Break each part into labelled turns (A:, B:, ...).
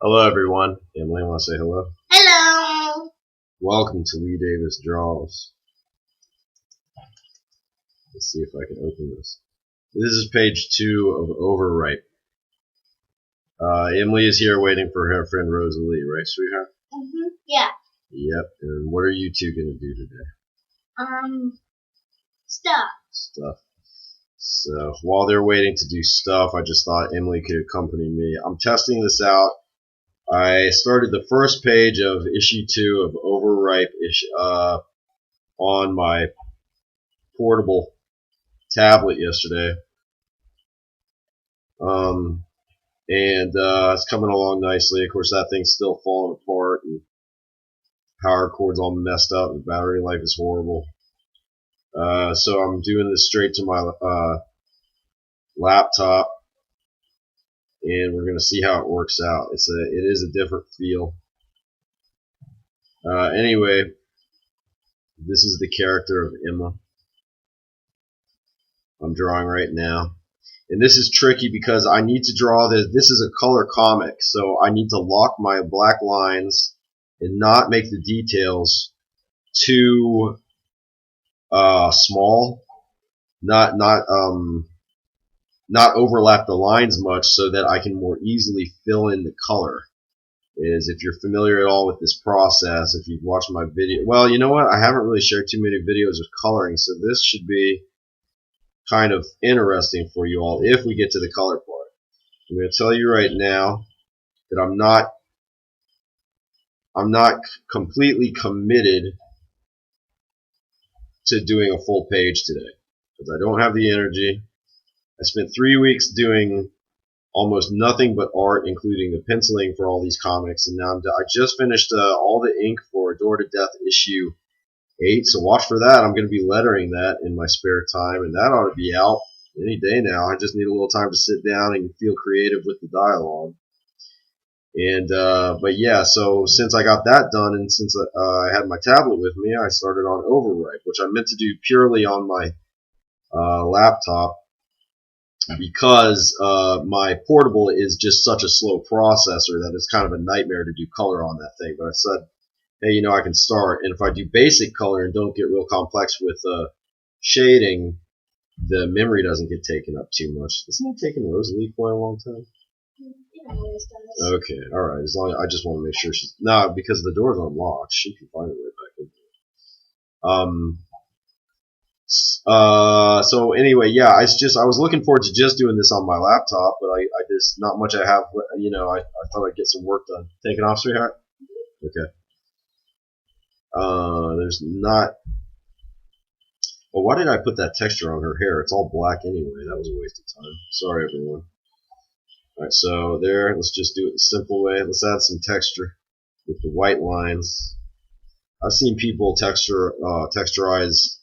A: Hello, everyone. Emily, want to say hello?
B: Hello.
A: Welcome to Lee Davis Draws. Let's see if I can open this. This is page 2 of Overripe. Emily is here waiting for her friend Rosalie, right, sweetheart?
B: Yeah.
A: Yep. And what are you two going to do today?
B: Stuff.
A: So while they're waiting to do stuff, I just thought Emily could accompany me. I'm testing this out. I started the first page of issue 2 of Overripe on my portable tablet yesterday. And it's coming along nicely. Of course, that thing's still falling apart, and power cord's all messed up, and battery life is horrible. So I'm doing this straight to my laptop, and we're gonna see how it works out. It is a different feel. Anyway, this is the character of Emma I'm drawing right now. And this is tricky because I need to draw this. This is a color comic, so I need to lock my black lines and not make the details too small, not overlap the lines much, so that I can more easily fill in the color. If you're familiar at all with this process, if you've watched my video, well, you know what? I haven't really shared too many videos of coloring, so this should be kind of interesting for you all if we get to the color part. I'm going to tell you right now that I'm not completely committed to doing a full page today because I don't have the energy. I spent 3 weeks doing almost nothing but art, including the penciling for all these comics, and now I just finished all the ink for Door to Death issue 8, so watch for that. I'm going to be lettering that in my spare time, and that ought to be out any day now. I just need a little time to sit down and feel creative with the dialogue. And but yeah, so since I got that done, and since I had my tablet with me, I started on Overripe, which I meant to do purely on my laptop because my portable is just such a slow processor that it's kind of a nightmare to do color on that thing. But I said, hey, I can start, and if I do basic color and don't get real complex with shading, the memory doesn't get taken up too much. Isn't it taking Rosalie quite a long time? Okay, all right. As long as I just want to make sure she's because the door's unlocked. She can find her way back in there. So anyway, yeah, I was looking forward to just doing this on my laptop, but I just not much I have. I thought I'd get some work done. Taking off, sweetheart. Okay. There's not. Well, why did I put that texture on her hair? It's all black anyway. That was a waste of time. Sorry, everyone. Alright, so there, let's just do it the simple way. Let's add some texture with the white lines. I've seen people texturize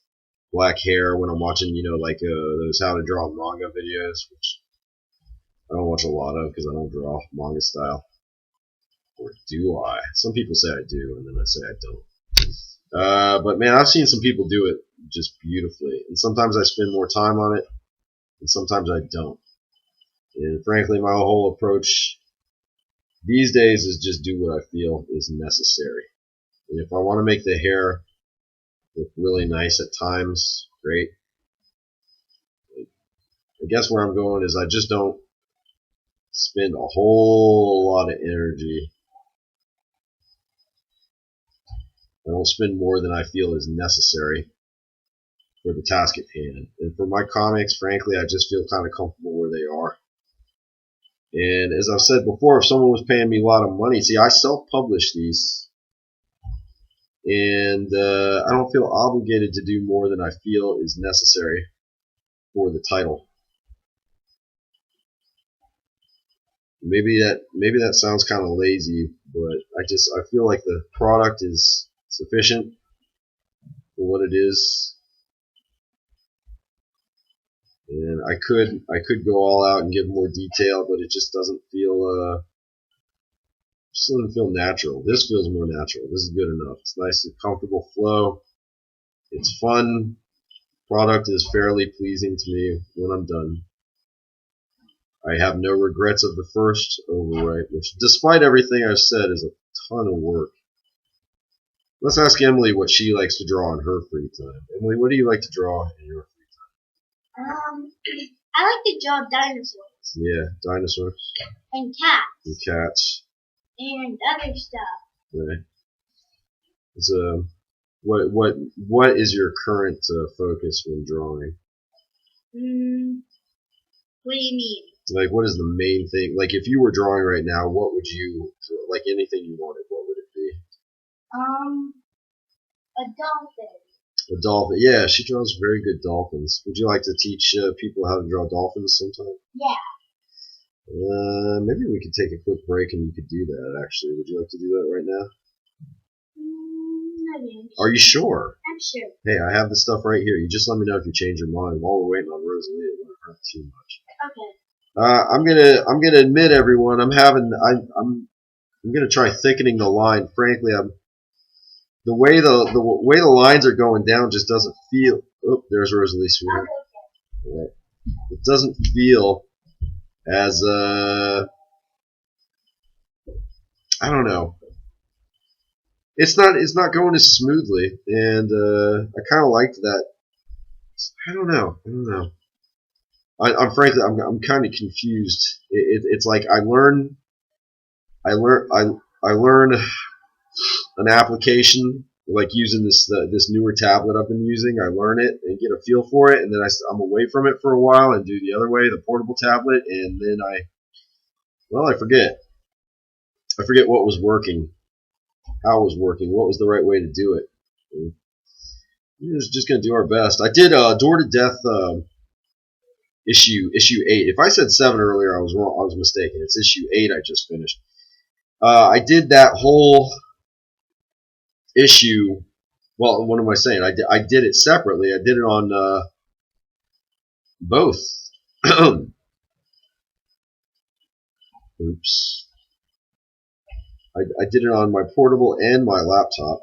A: black hair when I'm watching, like those how to draw manga videos, which I don't watch a lot of because I don't draw manga style. Or do I? Some people say I do, and then I say I don't. But man, I've seen some people do it just beautifully, and sometimes I spend more time on it, and sometimes I don't. And frankly, my whole approach these days is just do what I feel is necessary. And if I want to make the hair look really nice at times, great. I guess where I'm going is I just don't spend a whole lot of energy. I don't spend more than I feel is necessary for the task at hand. And for my comics, frankly, I just feel kind of comfortable where they are. And as I've said before, if someone was paying me a lot of money, see, I self-publish these, and I don't feel obligated to do more than I feel is necessary for the title. Maybe that sounds kind of lazy, but I feel like the product is sufficient for what it is. And I could go all out and give more detail, but it just doesn't feel natural. This feels more natural. This is good enough. It's nice and comfortable flow. It's fun. Product is fairly pleasing to me when I'm done. I have no regrets of the first Overripe, which, despite everything I've said, is a ton of work. Let's ask Emily what she likes to draw in her free time. Emily, what do you like to draw in your free
B: Um, I like to draw dinosaurs.
A: Yeah, dinosaurs.
B: And cats.
A: And cats.
B: And other stuff.
A: Right. So, what is your current focus when drawing?
B: What do you mean?
A: Like, what is the main thing? Like, if you were drawing right now, what would you, like anything you wanted, what would it be?
B: A dolphin.
A: A dolphin. Yeah, she draws very good dolphins. Would you like to teach people how to draw dolphins sometime?
B: Yeah.
A: Maybe we could take a quick break and you could do that, actually. Would you like to do that right now?
B: Maybe.
A: Are you sure?
B: I'm sure.
A: Hey, I have the stuff right here. You just let me know if you change your mind. While we're waiting on Rosalie, it won't hurt too much.
B: Okay.
A: I'm gonna admit, everyone, I'm gonna try thickening the line. Frankly, the way the lines are going down just doesn't feel. Oh, there's Rosalie, sweetheart. Right. It doesn't feel as I don't know. It's not going as smoothly, and I kind of liked that. I don't know. I'm frankly I'm kind of confused. It's like I learn an application like using this newer tablet I've been using. I learn it and get a feel for it, and then I'm away from it for a while and do the other way, the portable tablet, and then I forget. I forget what was working, how it was working, what was the right way to do it. We're just gonna do our best. I did Door to Death issue 8. If I said 7 earlier, I was wrong. I was mistaken. It's issue 8 I just finished. I did that whole issue. Well, what am I saying? I did it separately. I did it on both. Oops. I did it on my portable and my laptop.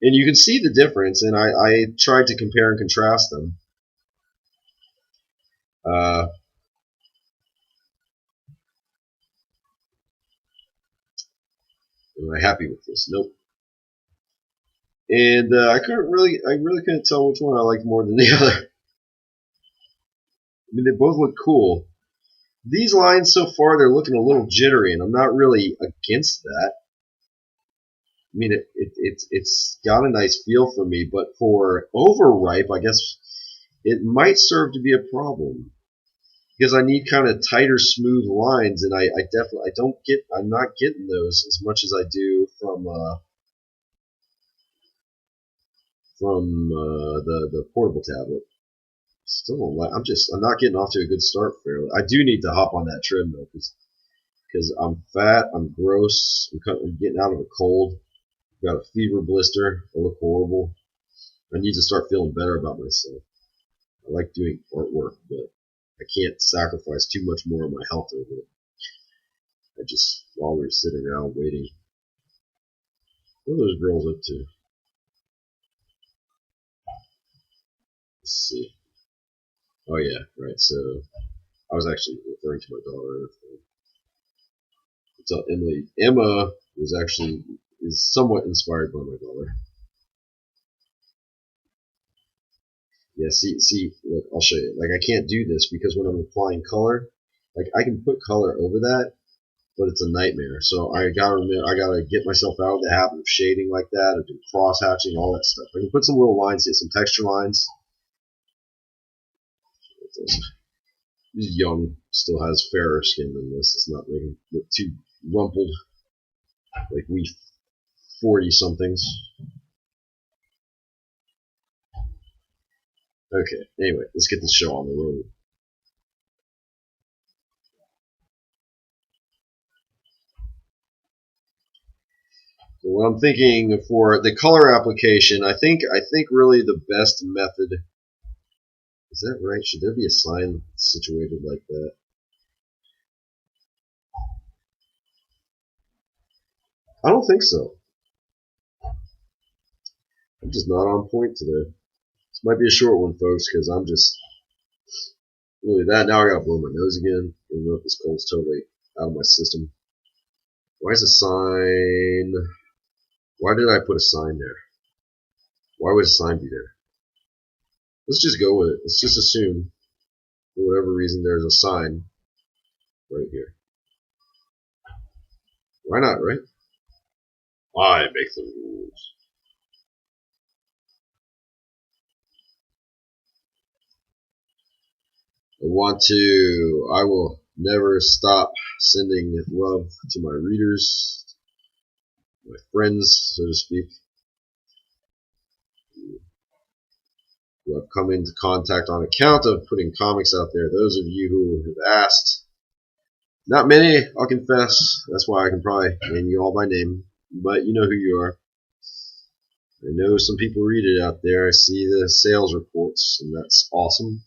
A: And you can see the difference, and I tried to compare and contrast them. Am I happy with this? Nope. And I really couldn't tell which one I liked more than the other. I mean, they both look cool. These lines so far, they're looking a little jittery, and I'm not really against that. I mean, it's got a nice feel for me, but for Overripe, I guess it might serve to be a problem because I need kind of tighter, smooth lines, and I definitely I'm not getting those as much as I do from the portable tablet. Still, I'm not getting off to a good start fairly. I do need to hop on that treadmill because I'm fat, I'm gross, I'm getting out of a cold. Got a fever blister. I look horrible. I need to start feeling better about myself. I like doing artwork, but I can't sacrifice too much more of my health over it. While we were sitting around waiting, what are those girls up to? Let's see. Oh yeah, right. So I was actually referring to my daughter. So Emma is somewhat inspired by my daughter. Yeah, see, look, I'll show you. Like, I can't do this because when I'm applying color, like, I can put color over that, but it's a nightmare. So I gotta get myself out of the habit of shading like that, or do cross hatching, all that stuff. I can put some little lines here, some texture lines. He's young, still has fairer skin than this. It's not making him look too rumpled like we 40-somethings. Okay, anyway, let's get this show on the road. So what I'm thinking for the color application, I think really the best method, is that right? Should there be a sign situated like that? I don't think so. I'm just not on point today. Might be a short one, folks, because I'm just really that. Now I gotta blow my nose again. I don't know if this cold's totally out of my system. Why is a sign? Why did I put a sign there? Why would a sign be there? Let's just go with it. Let's just assume, for whatever reason, there's a sign right here. Why not, right? I make the rules. I will never stop sending love to my readers, my friends, so to speak, who have come into contact on account of putting comics out there. Those of you who have asked, not many, I'll confess. That's why I can probably name you all by name, but you know who you are. I know some people read it out there. I see the sales reports, and that's awesome.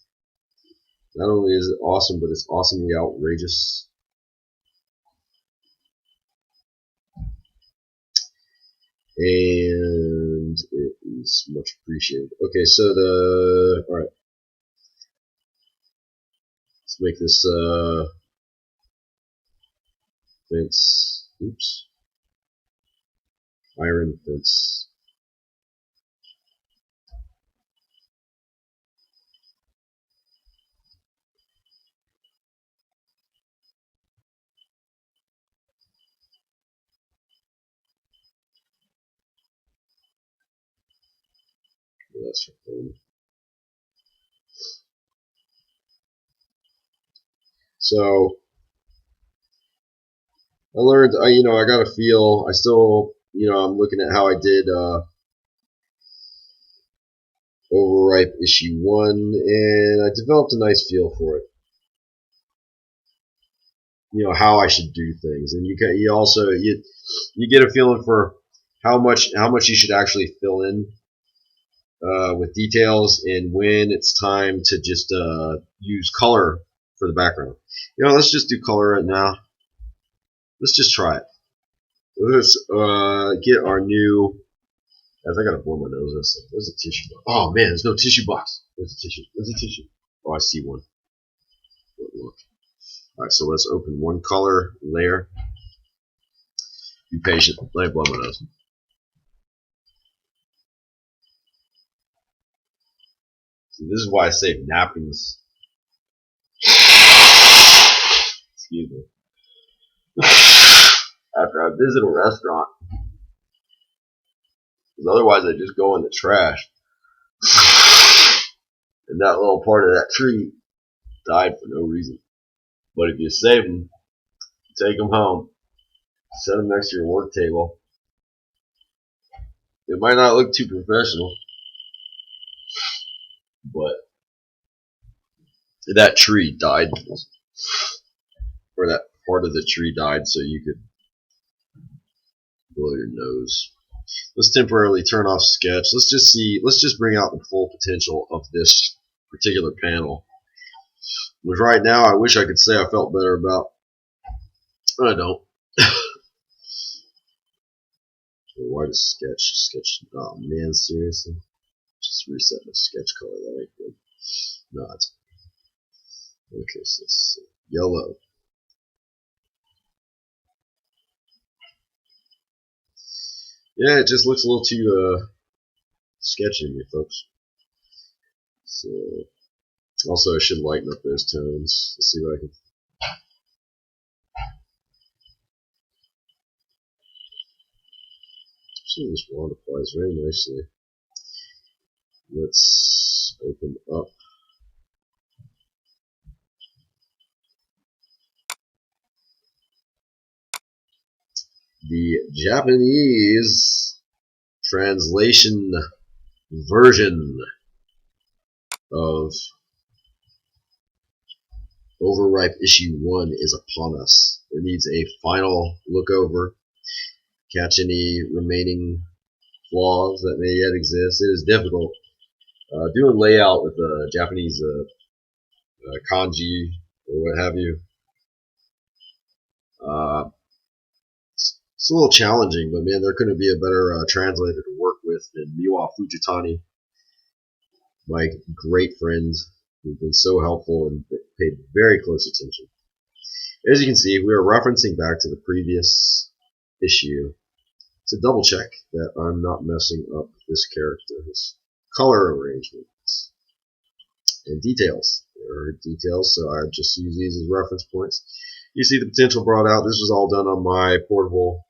A: Not only is it awesome, but it's awesomely outrageous. And it is much appreciated. Okay, so alright. Let's make this fence. Oops. Iron fence. That's fun. So I learned, I got a feel. I still, I'm looking at how I did Overripe issue 1, and I developed a nice feel for it. How I should do things, and you also get a feeling for how much you should actually fill in with details, and when it's time to just use color for the background. Let's just do color right now. Let's just try it. Let's get our new. As I gotta blow my nose. Where's the tissue box? Oh man, there's no tissue box. Where's the tissue? Where's the tissue? Oh, I see one. Look. All right, so let's open one color layer. Be patient. Let me blow my nose. See, this is why I save napkins. Excuse me. After I visit a restaurant, because otherwise I just go in the trash. And that little part of that tree died for no reason. But if you save them, take them home, set them next to your work table. It might not look too professional, but that tree died, or that part of the tree died, so you could blow your nose. Let's temporarily turn off sketch. Let's just bring out the full potential of this particular panel. Which right now I wish I could say I felt better about. But I don't. Why does sketch? Oh man, seriously. Just reset my sketch color. That ain't good. No, it's okay. So it's yellow. Yeah, it just looks a little too sketchy to me, folks. So also I should lighten up those tones. Let's see if I can. Actually, this wand applies very nicely. Let's open up the Japanese translation version of Overripe issue 1 is upon us. It needs a final look over, catch any remaining flaws that may yet exist. It is difficult. Doing layout with Japanese kanji or what have you. It's a little challenging, but man, there couldn't be a better translator to work with than Miwa Fujitani. my great friend who's been so helpful and paid very close attention. As you can see, we are referencing back to the previous issue to double check that I'm not messing up this character's color arrangements and details. There are details, so I just use these as reference points. You see the potential brought out. This was all done on my portable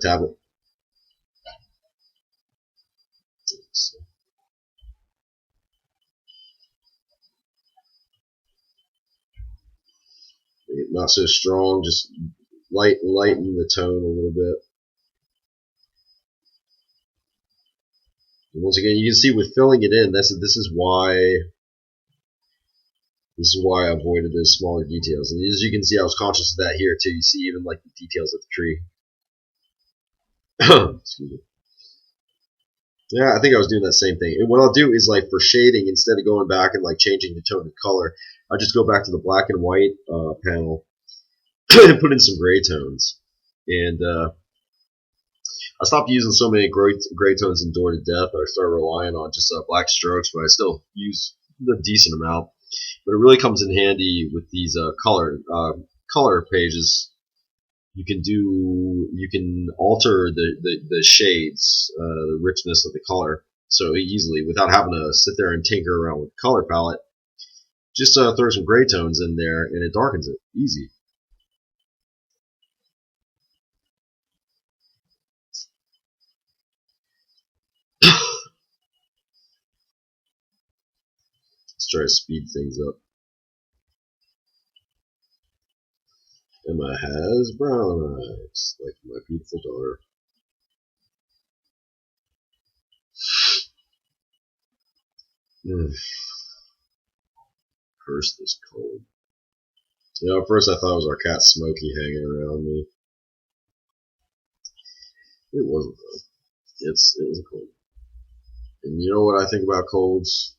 A: tablet. So, not so strong, just lighten the tone a little bit. And once again, you can see with filling it in, this is why I avoided those smaller details. And as you can see, I was conscious of that here too. You see even like the details of the tree. Excuse me. Yeah, I think I was doing that same thing. And what I'll do is, like, for shading, instead of going back and like changing the tone of color, I just go back to the black and white panel and put in some gray tones. And I stopped using so many gray tones in Door to Death. I started relying on just black strokes, but I still use a decent amount. But it really comes in handy with these color pages. You can alter the shades, the richness of the color so easily without having to sit there and tinker around with the color palette. Just throw some gray tones in there and it darkens it. Easy. Let's try to speed things up. Emma has brown eyes, like my beautiful daughter. Curse this cold. You know, at first I thought it was our cat Smokey hanging around me. It wasn't though. It was a cold. And you know what I think about colds?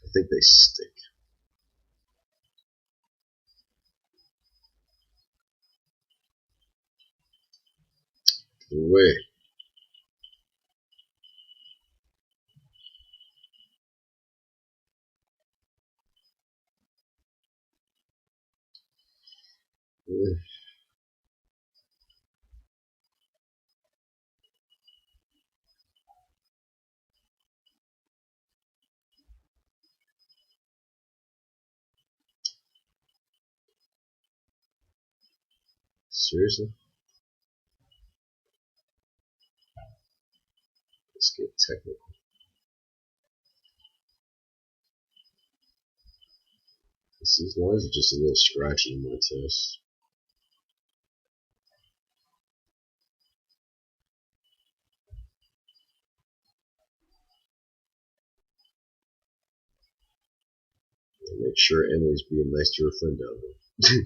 A: I think they stink. Away. Seriously? Let's get technical. Why is it just a little scratchy in my test? I'll make sure Emily's being nice to her friend down there.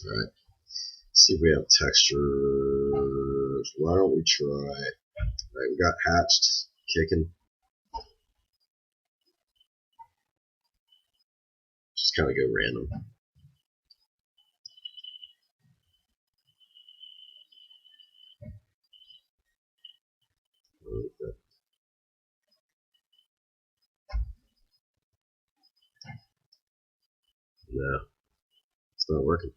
A: Alright. See if we have textures. Why don't we try? Alright, we got hatched, kicking. Just kind of go random. No, it's not working.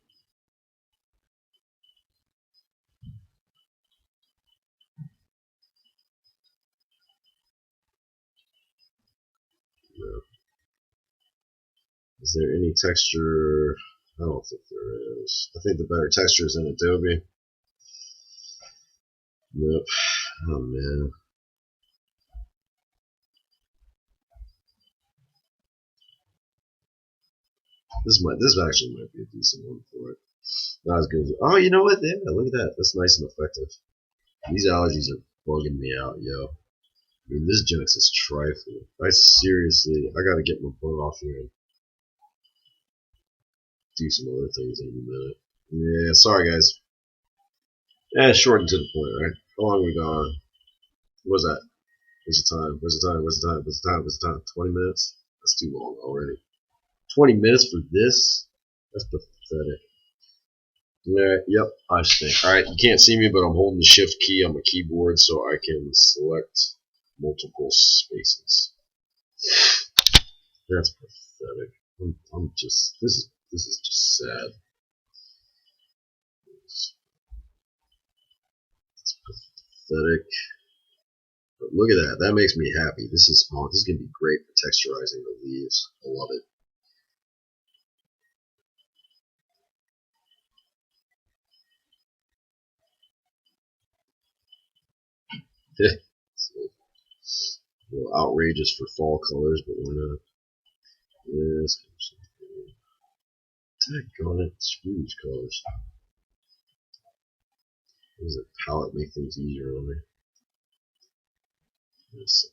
A: No. Is there any texture? I don't think there is. I think the better texture is in Adobe. Nope. Oh man. This actually might be a decent one for it. Not as good as, oh, you know what? Yeah, look at that. That's nice and effective. These allergies are bugging me out, yo. I mean, this Jinx is trifling. I gotta get my butt off here and do some other things in a minute. Yeah, sorry guys. Yeah, short and to the point, right? How long we gone? What was that? What's the time? What's the time? What's the time? What's the time? What's the time? 20 minutes? That's too long already. 20 minutes for this? That's pathetic. Yeah, yep, I stink. Alright, you can't see me, but I'm holding the shift key on my keyboard so I can select multiple spaces. That's pathetic. I'm just, this is just sad. It's pathetic. But look at that. That makes me happy. This is gonna be great for texturizing the leaves. I love it. It's a little outrageous for fall colors, but why not? Yes. Daggone it. Screw these colors. Does the palette make things easier on me? Let's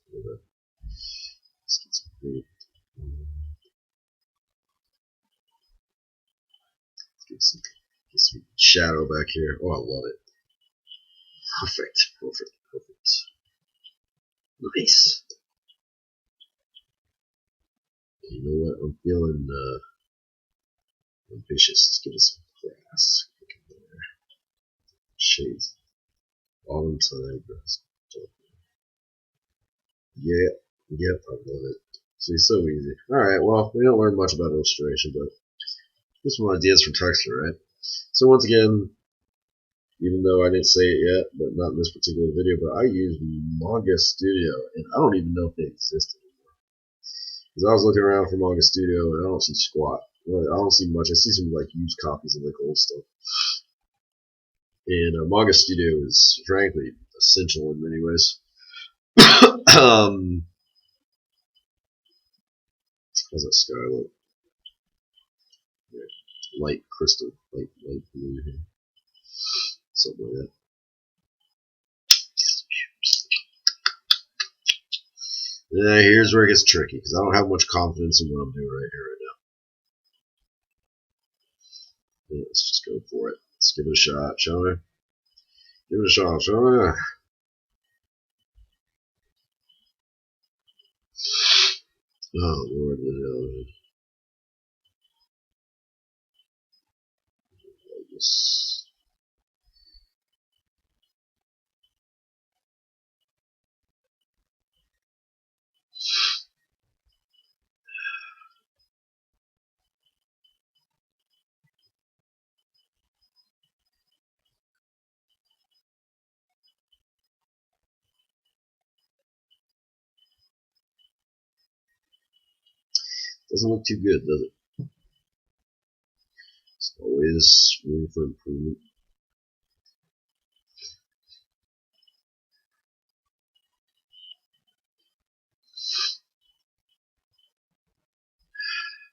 A: get some green. Get some shadow back here. Oh, I love it. Perfect. Nice. You know what? I'm feeling ambitious. Let's give it some grass. Shades. Autumn time grass. Yeah. Yep, I love it. See, so easy. Alright, well, we don't learn much about illustration, but just some ideas for texture, right? So once again, even though I didn't say it yet, but not in this particular video, but I use Manga Studio, and I don't even know if they exist anymore. Because I was looking around for Manga Studio, and I don't see squat. Well, I don't see much. I see some like used copies of like old stuff. And Manga Studio is frankly essential in many ways. How's that sky look? Yeah, light crystal, light blue here, something like that. Yeah, here's where it gets tricky because I don't have much confidence in what I'm doing right here, right now. Yeah, let's just go for it. Let's give it a shot, shall we? Give it a shot, shall we? Oh, Lord, this doesn't look too good, does it? There's always room for improvement.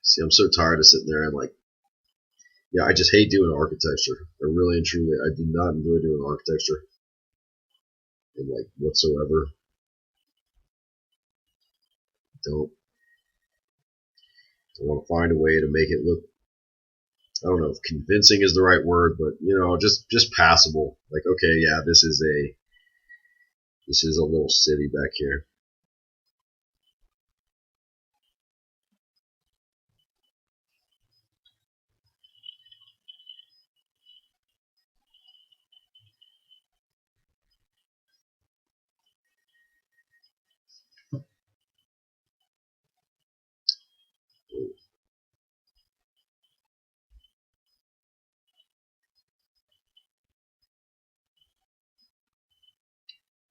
A: See, I'm so tired of sitting there and like, yeah, I just hate doing architecture. I really and truly, I do not enjoy doing architecture, and like whatsoever. Don't. I want to find a way to make it look, I don't know if convincing is the right word, but you know, just passable. Like, okay, yeah, this is a little city back here.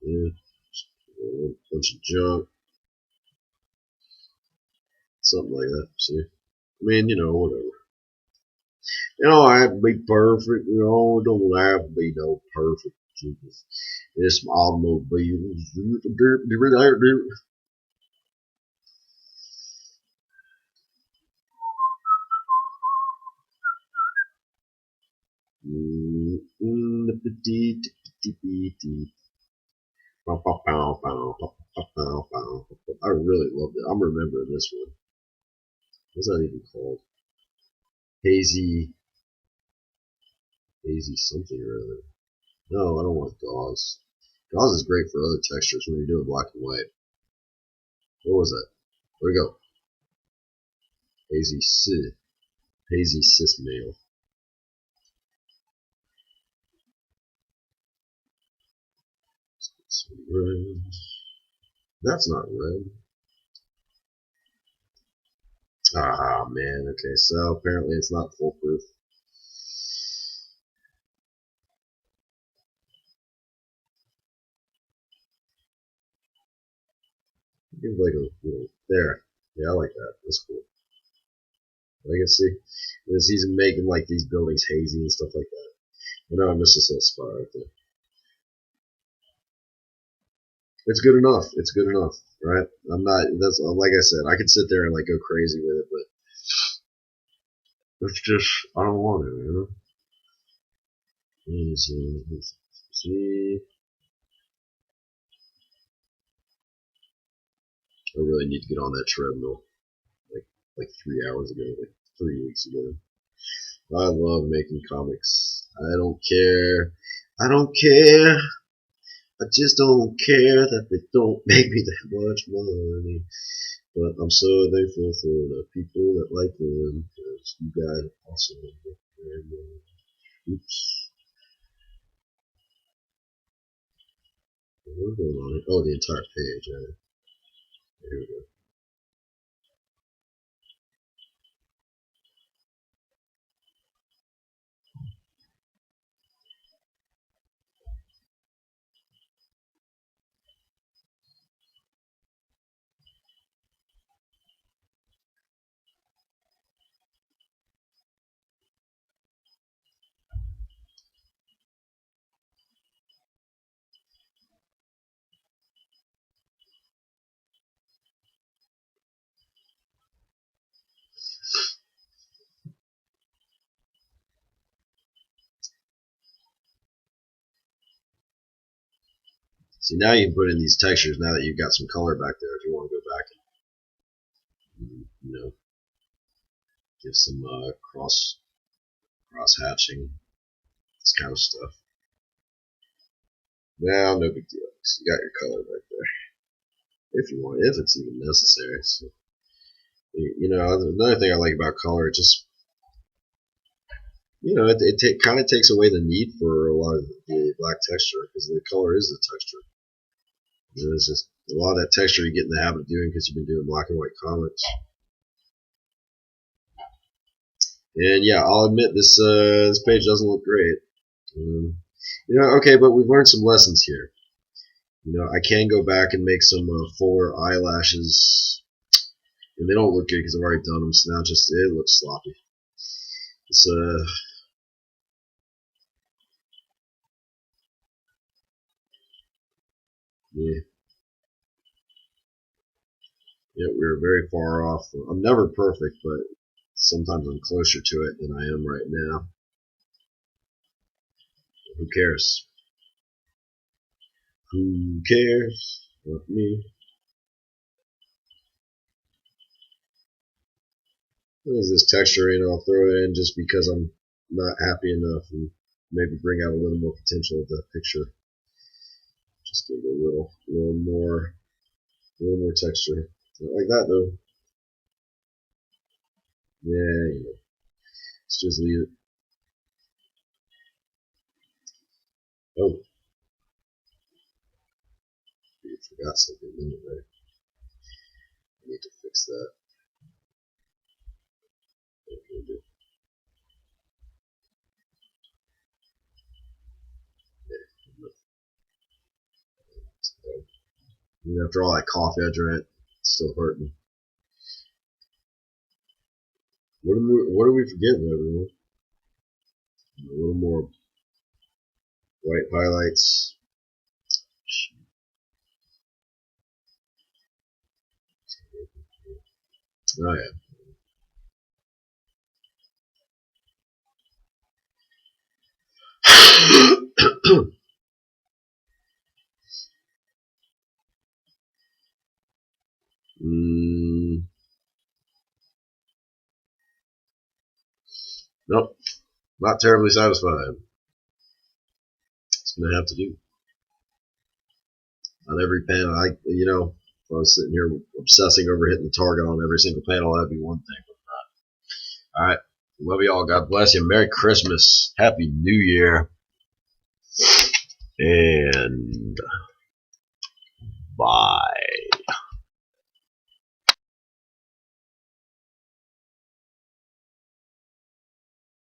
A: Yeah, a bunch of junk, something like that. See, I mean, you know, whatever. You don't have to be perfect. You know, don't have to be no perfect. It's my automobile. I really loved it. I'm remembering this one. What's that even called? Hazy something or other. No, I don't want gauze. Gauze is great for other textures when you're doing black and white. What was that? Where'd it go? Hazy cis male. Red. That's not red. Ah, man. Okay, so apparently it's not foolproof. Give like a little there. Yeah, I like that. That's cool. I can see he's making like these buildings hazy and stuff like that. I know I missed this little spot right there. It's good enough. It's good enough, right? I'm not. That's like I said. I could sit there and like go crazy with it, but it's just I don't want to, you know. See, I really need to get on that treadmill. Like 3 hours ago, like 3 weeks ago. I love making comics. I don't care. I don't care. I just don't care that they don't make me that much money. But I'm so thankful for the people that like them, because you guys also make very much. Oops. What's going on here? Oh, the entire page. Right? Here we go. See, now you can put in these textures now that you've got some color back there if you want to go back and, give some cross hatching, this kind of stuff. Now, no big deal. So you got your color back there. If you want, if it's even necessary. So, another thing I like about color, it just, it kind of takes away the need for a lot of the black texture, because the color is the texture. It's just a lot of that texture you get in the habit of doing because you've been doing black and white comics. And yeah, I'll admit this page doesn't look great. Okay, but we've learned some lessons here. I can go back and make some fuller eyelashes, and they don't look good because I've already done them. So now it looks sloppy. It's yeah, we're very far off. I'm never perfect, but sometimes I'm closer to it than I am right now. Who cares? Who cares? Not me. What is this texture? I'll throw it in just because I'm not happy enough, and maybe bring out a little more potential of that picture. Just give it a little more texture. Not like that though. Yeah, let's just leave it. Oh, I forgot something, didn't I? I need to fix that. After all that coffee I drank, it's still hurting. What are we forgetting, everyone? A little more white highlights. Oh yeah. Nope. Not terribly satisfied. It's going to have to do. On every panel, if I was sitting here obsessing over hitting the target on every single panel, that'd be one thing. But not. All right. Love you all. God bless you. Merry Christmas. Happy New Year. And bye.